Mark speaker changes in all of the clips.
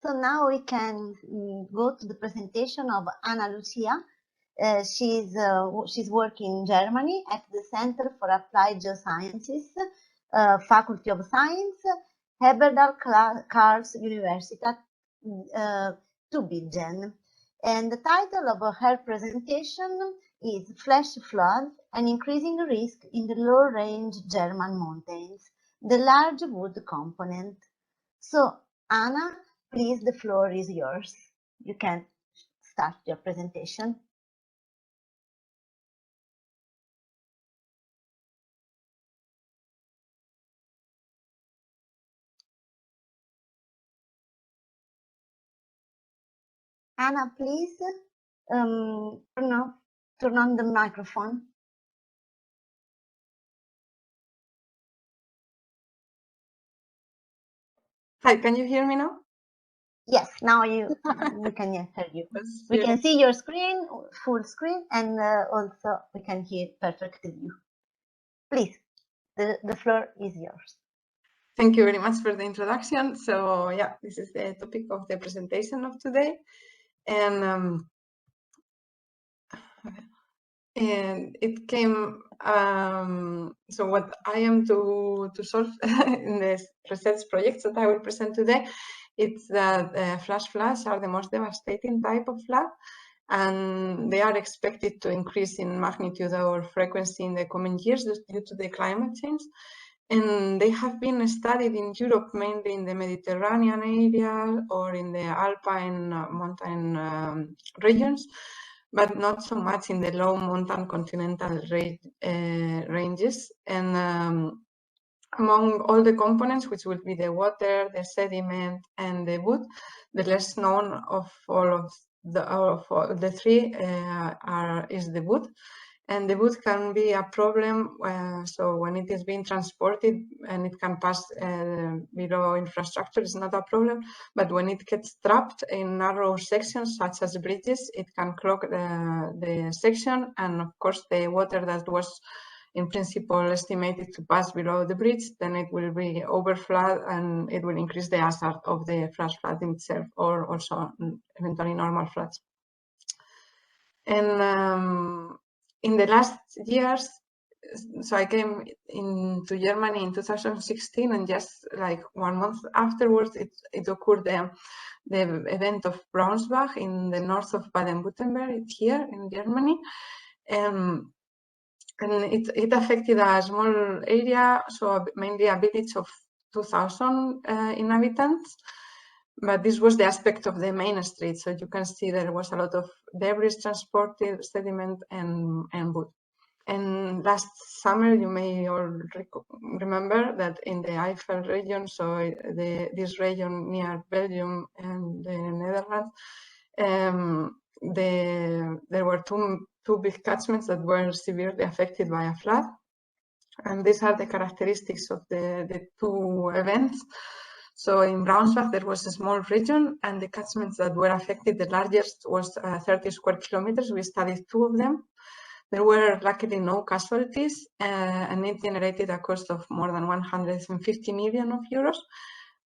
Speaker 1: So now we can go to the presentation of Lucia. She's working in Germany at the Center for Applied Geosciences, Faculty of Science, Eberhard Karls Universität Tübingen. And the title of her presentation is Flash Flood, an increasing risk in the low-range German mountains, the large wood component. So, Anna, please, the floor is yours. You can start your presentation. Anna, please turn on the microphone.
Speaker 2: Hi, can you hear me now?
Speaker 1: Yes, now we can hear you. We can see your screen, full screen, and also we can hear perfectly you. Please, the floor is yours.
Speaker 2: Thank you very much for the introduction. So yeah, this is the topic of the presentation of today. And it came, so what I am to solve in this research project that I will present today, it's that flash floods are the most devastating type of flood, and they are expected to increase in magnitude or frequency in the coming years due to the climate change. And they have been studied in Europe, mainly in the Mediterranean area or in the Alpine mountain regions, but not so much in the low mountain continental ranges. And among all the components, which will be the water, the sediment, and the wood, the less known of all of the three is the wood. And the wood can be a problem, so when it is being transported and it can pass below infrastructure, it's not a problem. But when it gets trapped in narrow sections, such as bridges, it can clog the section. And of course, the water that was in principle estimated to pass below the bridge, then it will be overflood and it will increase the hazard of the flash flood itself, or also eventually normal floods. And in the last years, so I came into Germany in 2016, and just like 1 month afterwards, it occurred the event of Braunschweig in the north of Baden-Württemberg, here in Germany. And it affected a small area, so mainly a village of 2,000 inhabitants. But this was the aspect of the main street, so you can see there was a lot of debris transported, sediment, and wood. And last summer, you may all remember that in the Eifel region, so this region near Belgium and the Netherlands, there were two big catchments that were severely affected by a flood. And these are the characteristics of the two events. So in Braunschweig, there was a small region, and the catchments that were affected, the largest was 30 square kilometers. We studied 2 of them. There were luckily no casualties, and it generated a cost of more than 150 million euros.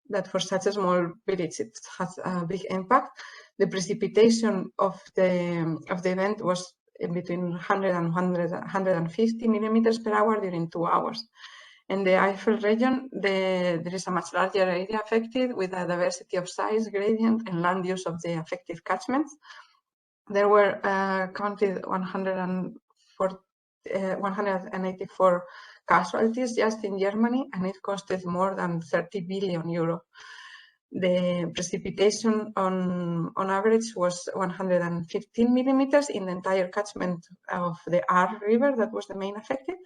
Speaker 2: That for such a small village, it has a big impact. The precipitation of the event was between 100 and 150 millimeters per hour during 2 hours. In the Eifel region, there is a much larger area affected, with a diversity of size, gradient, and land use of the affected catchments. There were counted 184 casualties just in Germany, and it costed more than 30 billion euro. The precipitation on average was 115 millimeters in the entire catchment of the Ahr River, that was the main affected,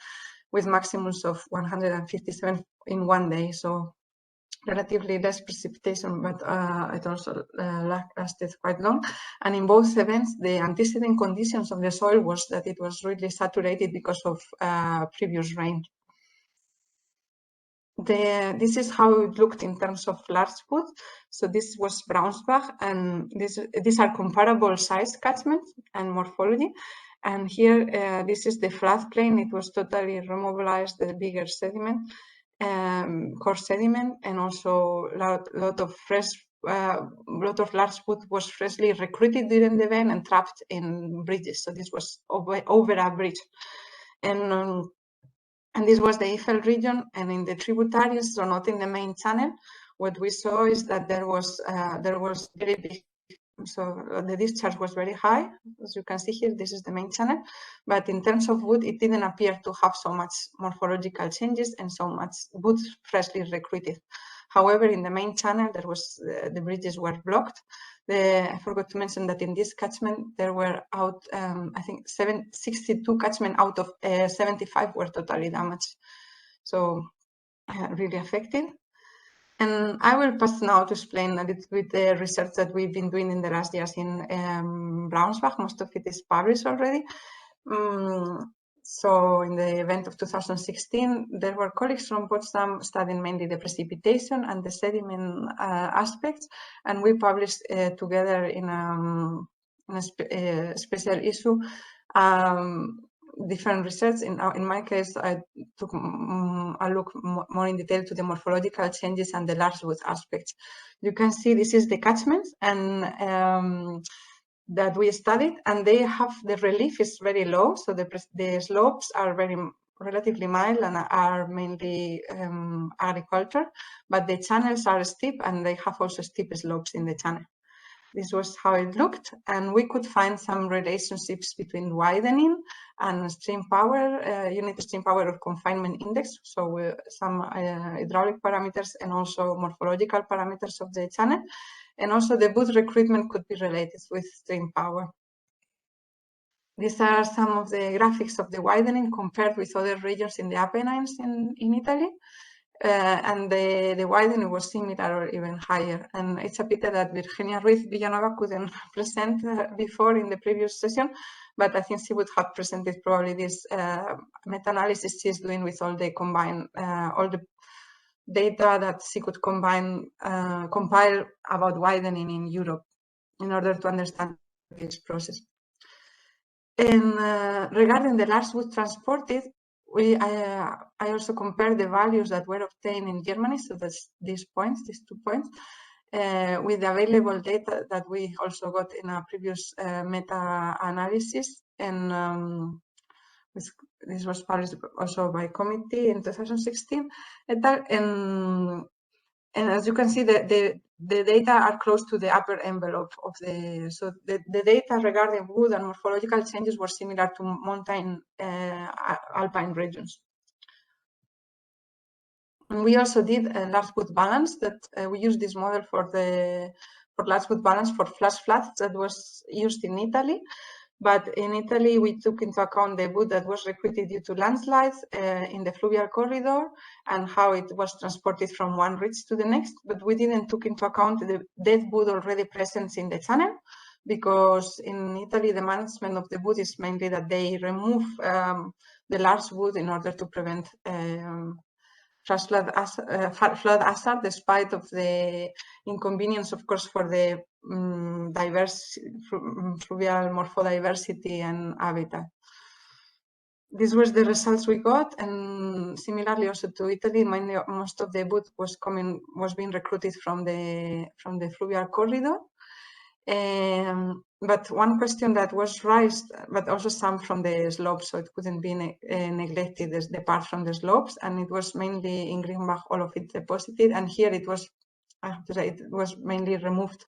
Speaker 2: with maximums of 157 in 1 day. So relatively less precipitation, but it also lasted quite long. And in both events, the antecedent conditions of the soil was that it was really saturated because of previous rain. This is how it looked in terms of large wood. So this was Braunschweig, and these are comparable size catchments and morphology. And here, this is the floodplain. It was totally remobilized, the bigger sediment, coarse sediment, and also a lot of fresh lot of large wood was freshly recruited during the event and trapped in bridges. So this was over a bridge, and this was the Eiffel region. And in the tributaries, so not in the main channel, what we saw is that there was very big. So the discharge was very high, as you can see here. This is the main channel, but in terms of wood, it didn't appear to have so much morphological changes and so much wood freshly recruited. However, in the main channel, there was the bridges were blocked. I forgot to mention that in this catchment, there were I think 62 catchment out of 75 were totally damaged. So really affected. And I will pass now to explain a little bit the research that we've been doing in the last years in Braunschweig. Most of it is published already. So in the event of 2016, there were colleagues from Potsdam studying mainly the precipitation and the sediment aspects, and we published together in a special issue different research. In my case, I took a look more in detail to the morphological changes and the large wood aspects. You can see this is the catchments and that we studied, and they have the relief is very low, so the slopes are relatively mild and are mainly agriculture, but the channels are steep and they have also steep slopes in the channel. This was how it looked, and we could find some relationships between widening and stream power, unit stream power of confinement index, so some hydraulic parameters and also morphological parameters of the channel, and also the wood recruitment could be related with stream power. These are some of the graphics of the widening compared with other regions in the Apennines in Italy. And the widening was similar or even higher. And it's a pity that Virginia Ruiz Villanova couldn't present before in the previous session, but I think she would have presented probably this meta-analysis she's doing with all the combined, all the data that she could compile about widening in Europe in order to understand this process. And regarding the large wood transported, I also compared the values that were obtained in Germany, so that's these 2 points, with the available data that we also got in a previous meta-analysis. And this was published also by committee in 2016. And as you can see, the data are close to the upper envelope of the, so the data regarding wood and morphological changes were similar to mountain alpine regions. And we also did a large wood balance that we used this model for large wood balance for flash floods that was used in Italy. But in Italy, we took into account the wood that was recruited due to landslides in the fluvial corridor and how it was transported from one ridge to the next. But we didn't take into account the dead wood already present in the channel, because in Italy, the management of the wood is mainly that they remove the large wood in order to prevent flash flood hazard, despite of the inconvenience, of course, for the diverse fluvial morphodiversity and habitat. These were the results we got, and similarly also to Italy, most of the wood was being recruited from the fluvial corridor. But one question that was raised, but also some from the slopes, so it couldn't be neglected as the part from the slopes, and it was mainly in Greenbach, all of it deposited, and here it was, I have to say, it was mainly removed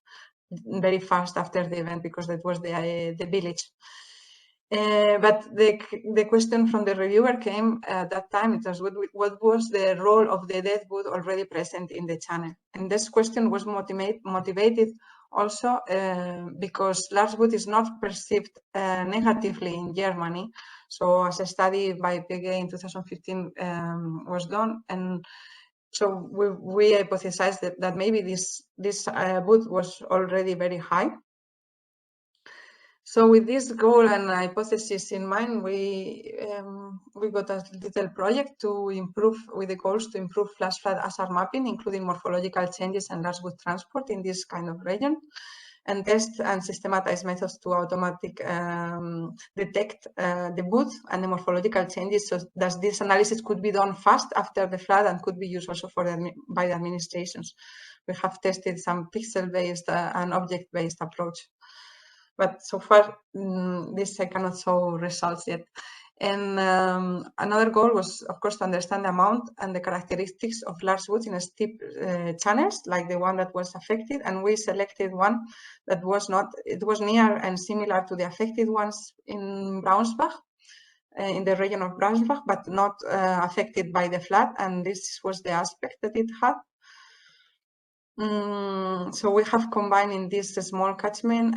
Speaker 2: very fast after the event because that was the village. But the question from the reviewer came at that time, it was what was the role of the dead wood already present in the channel? And this question was motivated also because large wood is not perceived negatively in Germany. So as a study by PG in 2015 was done, and so we hypothesized that maybe this wood was already very high. So with this goal and hypothesis in mind, we got a little project to improve, with the goals to improve flash flood hazard mapping, including morphological changes and large wood transport in this kind of region. and test and systematize methods to automatically detect the wood and the morphological changes, so that this analysis could be done fast after the flood and could be used also for by the administrations. We have tested some pixel-based and object-based approach, but so far this I cannot show results yet. And another goal was, of course, to understand the amount and the characteristics of large woods in steep channels, like the one that was affected. And we selected one that was not, it was near and similar to the affected ones in Braunschweig, in the region of Braunschweig, but not affected by the flood. And this was the aspect that it had. So we have combined in this small catchment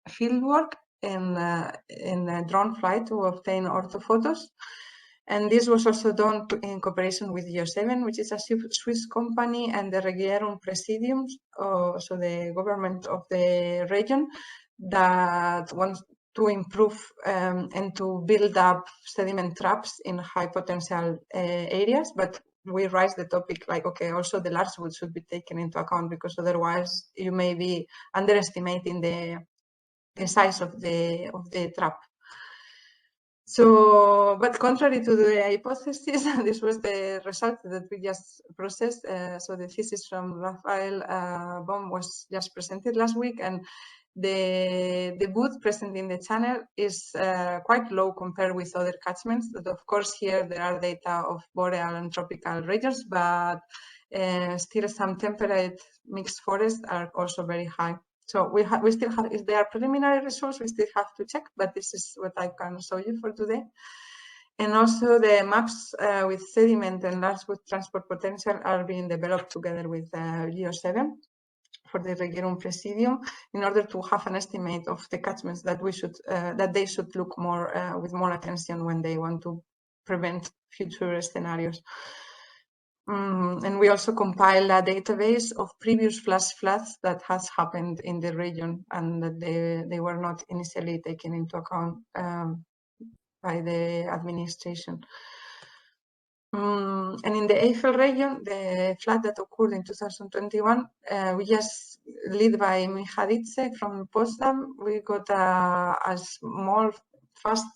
Speaker 2: fieldwork in a drone flight to obtain orthophotos. And this was also done in cooperation with Geo7, which is a Swiss company, and the Regierung Präsidium, so the government of the region, that wants to improve and to build up sediment traps in high potential areas. But we raise the topic like, okay, also the large woods should be taken into account, because otherwise you may be underestimating the size of the trap. So, but contrary to the hypothesis, this was the result that we just processed. So the thesis from Raphael Baum was just presented last week, and the wood present in the channel is quite low compared with other catchments. But of course, here there are data of boreal and tropical regions, but still some temperate mixed forests are also very high. So we still have, if there are preliminary results, we still have to check, but this is what I can show you for today. And also the maps with sediment and large wood transport potential are being developed together with Geo7 for the Regierung Präsidium, in order to have an estimate of the catchments that we should that they should look more with more attention when they want to prevent future scenarios. And we also compile a database of previous flash floods that has happened in the region, and that they were not initially taken into account by the administration. And in the Eifel region, the flood that occurred in 2021, we just led by Michalice from Potsdam, we got a small, fast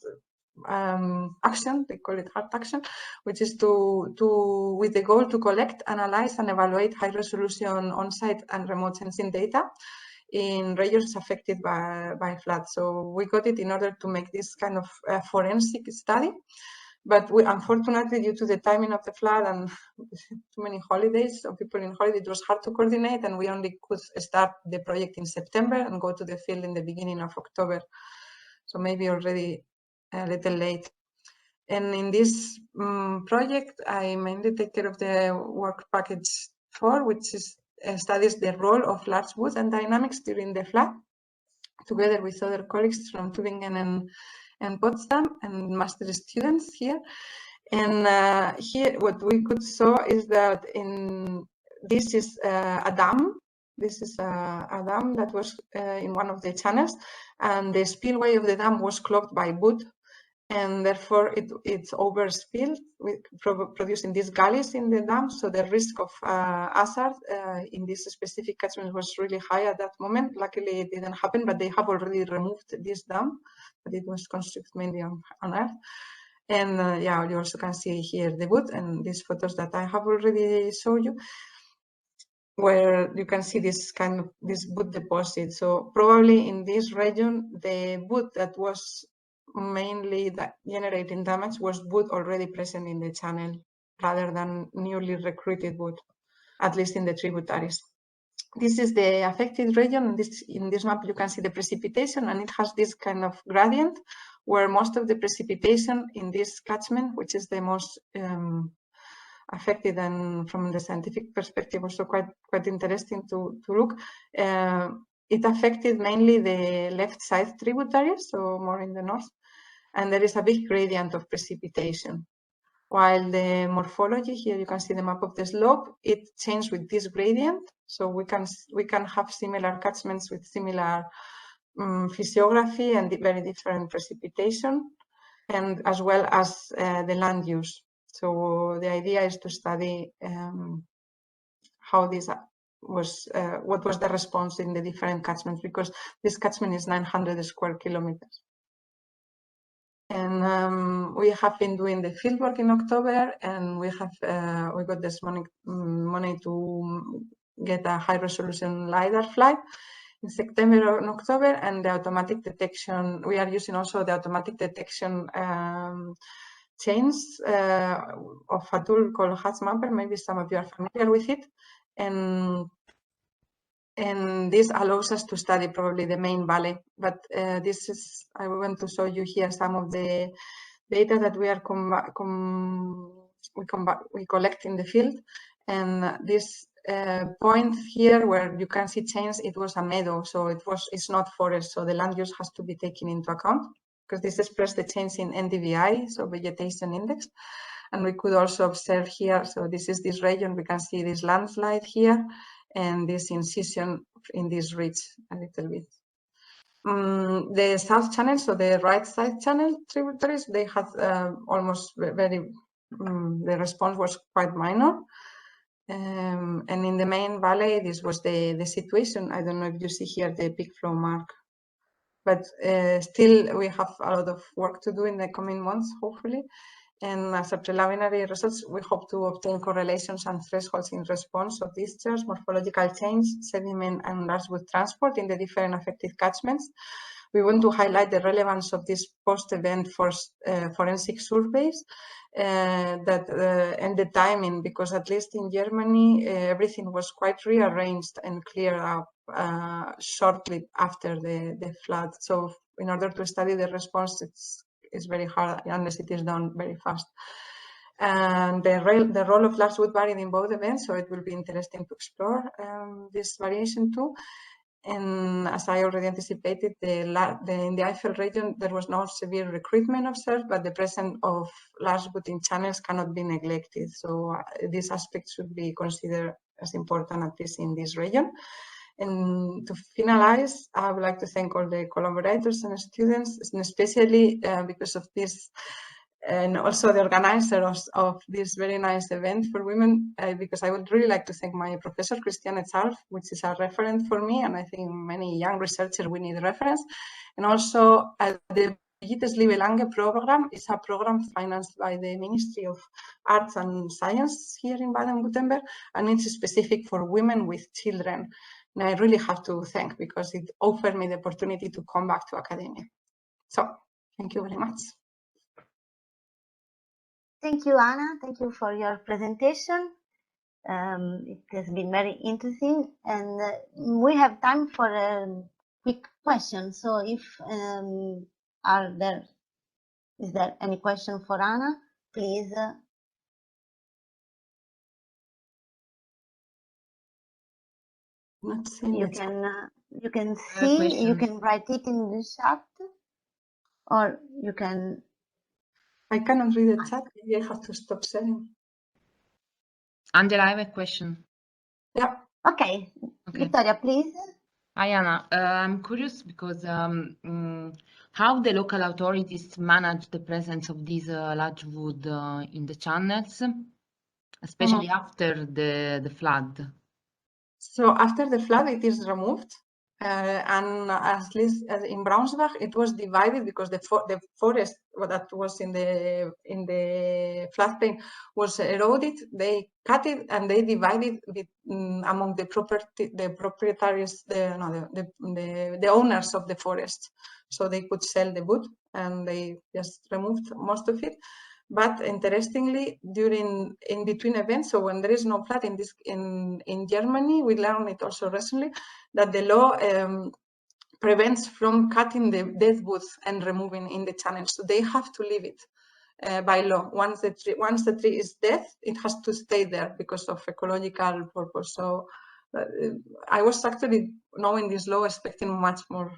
Speaker 2: action, they call it hard action, which is with the goal to collect, analyze, and evaluate high-resolution on-site and remote sensing data in regions affected by flood. So we got it in order to make this kind of forensic study. But unfortunately, due to the timing of the flood and too many holidays, so people in holiday, it was hard to coordinate, and we only could start the project in September and go to the field in the beginning of October. So maybe already a little late. And in this project, I mainly take care of the work package 4, which is studies the role of large woods and dynamics during the flood, together with other colleagues from Tübingen and Potsdam and master students here. And here, what we could show is that this is a dam. This is a dam that was in one of the channels, and the spillway of the dam was clogged by wood, and therefore it's overspilled, producing these gullies in the dam. So the risk of hazard in this specific catchment was really high at that moment. Luckily, it didn't happen, but they have already removed this dam, but it was constructed mainly on earth. And yeah, you also can see here the wood and these photos that I have already showed you, where you can see this wood deposit. So probably in this region, the wood that was mainly generating damage was wood already present in the channel, rather than newly recruited wood, at least in the tributaries. This is the affected region. In this map, you can see the precipitation, and it has this kind of gradient, where most of the precipitation in this catchment, which is the most affected, and from the scientific perspective also quite interesting to look, it affected mainly the left side tributaries, so more in the north, and there is a big gradient of precipitation. While the morphology, here you can see the map of the slope, it changed with this gradient, so we can have similar catchments with similar physiography and very different precipitation, and as well as the land use. So the idea is to study how this what was the response in the different catchments, because this catchment is 900 square kilometers. And we have been doing the fieldwork in October, and we got this money to get a high resolution LiDAR flight in September and October, and the automatic detection. We are using also the automatic detection chains of a tool called HatchMapper. Maybe some of you are familiar with it, and this allows us to study probably the main valley. But I want to show you here some of the data that we are we collect in the field, and this point here where you can see chains, it was a meadow, so it's not forest, so the land use has to be taken into account, because this expresses the change in NDVI, so vegetation index. And we could also observe here, so this is this region, we can see this landslide here, and this incision in this ridge a little bit. The south channel, so the right side channel tributaries, they had almost the response was quite minor. And in the main valley, this was the situation. I don't know if you see here the peak flow mark, but still we have a lot of work to do in the coming months, hopefully. And as a preliminary results, we hope to obtain correlations and thresholds in response of discharge, morphological change, sediment, and large wood transport in the different affected catchments. We want to highlight the relevance of this post-event forensic surveys and the timing, because at least in Germany, everything was quite rearranged and cleared up shortly after the flood. So in order to study the response, it's very hard unless it is done very fast. And the role of large wood varied in both events, so it will be interesting to explore this variation too. And as I already anticipated, in the Eifel region, there was no severe recruitment observed, but the presence of large wood in channels cannot be neglected. So these aspects should be considered as important, at least in this region. And to finalize, I would like to thank all the collaborators and students, and especially because of this, and also the organizers of this very nice event for women, because I would really like to thank my professor, Christiane Zalf, which is a reference for me, and I think many young researchers, we need a reference. And also the Brigitte Liebe-Lange program is a program financed by the Ministry of Arts and Science here in Baden-Württemberg, and it's specific for women with children. And I really have to thank, because it offered me the opportunity to come back to academia. So thank you very much.
Speaker 1: Thank you, Anna. Thank you for your presentation. It has been very interesting, and we have time for a quick question. So if is there any question for Anna, please. You can see, you can write it in the chat, or you can.
Speaker 2: I cannot read the chat. Maybe I have to stop sharing.
Speaker 3: Angela, I have a question.
Speaker 2: Yeah.
Speaker 1: Okay. Victoria, please.
Speaker 3: Hi, Anna. I'm curious because how the local authorities manage the presence of these large wood in the channels, especially after the flood.
Speaker 2: So after the flood, it is removed. And at least in Braunschweig, it was divided because the forest that was in the floodplain was eroded. They cut it and they divided it among the proprietaries, the owners of the forest, so they could sell the wood, and they just removed most of it. But interestingly, in between events, so when there is no flood in Germany, we learned it also recently, that the law prevents from cutting the dead wood and removing in the channel. So they have to leave it by law. Once the tree is dead, it has to stay there because of ecological purpose. So I was actually, knowing this law, expecting much more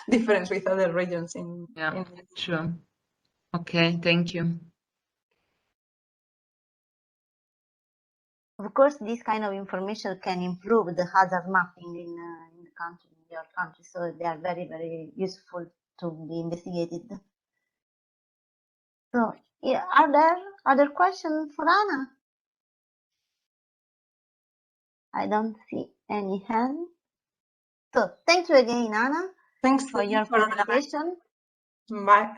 Speaker 2: difference with other regions in.
Speaker 3: Yeah, sure. Okay, thank you.
Speaker 1: Of course, this kind of information can improve the hazard mapping in the country, in your country. So they are very, very useful to be investigated. So, yeah, are there other questions for Anna? I don't see any hand. So thank you again, Anna,
Speaker 2: Thanks
Speaker 1: for your presentation.
Speaker 2: Bye.